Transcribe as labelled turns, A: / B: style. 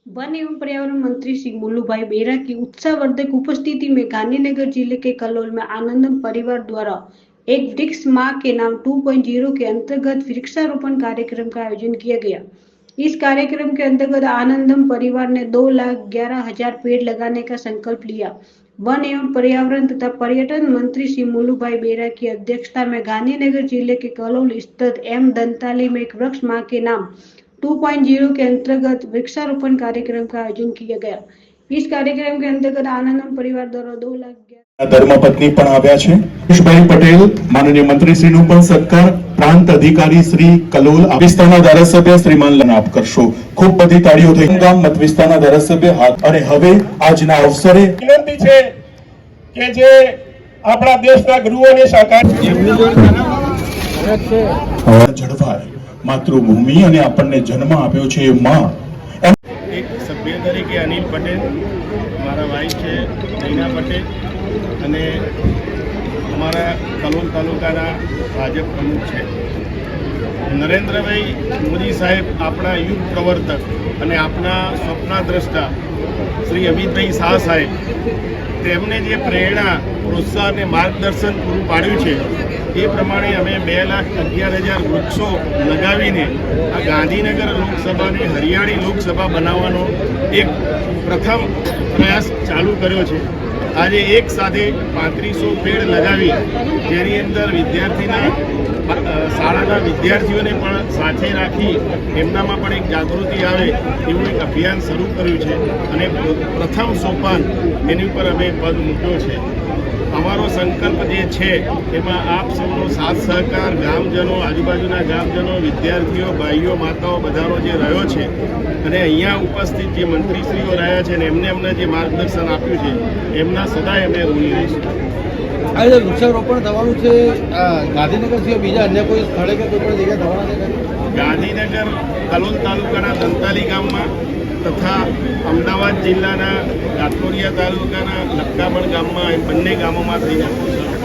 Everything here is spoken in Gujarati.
A: वन एवं पर्यावरण मंत्री श्री मुल्लूभाई बेरा की उत्साहवर्धक उपस्थिति में गांधीनगर जिले के कलोल में आनंदम परिवार द्वारा एक वृक्ष माह के नाम 2.0 के अंतर्गत वृक्षारोपण कार्यक्रम का आयोजन किया गया। इस कार्यक्रम के अंतर्गत आनंदम परिवार ने 2,11,000 पेड़ लगाने का संकल्प लिया। वन एवं पर्यावरण तथा पर्यटन मंत्री श्री मुल्लूभाई बेरा की अध्यक्षता में गांधीनगर जिले के कलोल स्थित एम दंताली में एक वृक्ष माह के नाम 2.0 के अंतर्गत वृक्षारोपण कार्यक्रम का आयोजन किया गया। इस कार्यक्रम के अंतर्गत आनंदम परिवार द्वारा 2,11,000
B: धर्मपत्नी पण આવ્યા છે। પિયુષભાઈ પટેલ માનનીય મંત્રીશ્રીનું પણ સત્કાર પ્રાંત અધિકારી શ્રી કલોલ વિસ્તારના ધારાસભ્ય શ્રીમાન લાપ કરશો। ખૂબ બધી તાળીઓ થઈ ગામ મત વિસ્તારના ધારાસભ્ય હાથ અને હવે આજના અવસરે
C: વિનંતી છે કે જે આપણા દેશના ગૃહોને સાકાર
B: જળવાય માતૃભૂમિ અને આપણને જન્મ આપ્યો છે એ માં।
C: એક સભ્ય તરીકે અનિલ પટેલ, મારા વાઇફ છે નૈના પટેલ અને અમારા કલોલ તાલુકાના ભાજપ પ્રમુખ છે નરેન્દ્રભાઈ મોદી સાહેબ, આપણા યુગ પ્રવર્તક અને આપણા સ્વપ્નદ્રષ્ટા શ્રી અમિતભાઈ શાહ સાહેબ, તેમને જે પ્રેરણા, પ્રોત્સાહન અને માર્ગદર્શન પૂરું પાડ્યું છે એ પ્રમાણે અમે 2,11,000 વૃક્ષો લગાવીને આ ગાંધીનગર લોકસભાને હરિયાળી લોકસભા બનાવવાનો એક પ્રથમ પ્રયાસ ચાલુ કર્યો છે। આજે એક સાથે 3500 પેડ લગાવી, જેની અંદર વિદ્યાર્થીના શાળાના વિદ્યાર્થીઓને પણ સાથે રાખી એમનામાં પણ એક જાગૃતિ આવે એવું એક અભિયાન શરૂ કર્યું છે અને પ્રથમ સોપાન એની ઉપર અમે પગ મૂક્યો છે। અમારો સંકલ્પ જે છે એમાં આપ સૌનો સાથ સહકાર, ગામજનો, આજુબાજુના ગામજનો, વિદ્યાર્થીઓ, ભાઈઓ, માતાઓ બધાનો જે રહ્યો છે અને અહીંયા ઉપસ્થિત જે મંત્રીશ્રીઓ રહ્યા છે ને એમને અમને જે માર્ગદર્શન આપ્યું છે એમના સદાય અમે ઋણી રહીશું।
D: આજે વૃક્ષારોપણ થવાનું છે ગાંધીનગર સિવાય બીજા અન્ય કોઈ સ્થળે કે કોઈ પણ જગ્યાએ થવાના છે?
C: ગાંધીનગર કલોલ તાલુકાના દંતાલી ગામમાં તથા અમદાવાદ જિલ્લાના કાટોડિયા તાલુકાના લક્કાબણ ગામમાં, એમ બંને ગામોમાં થઈ જશે।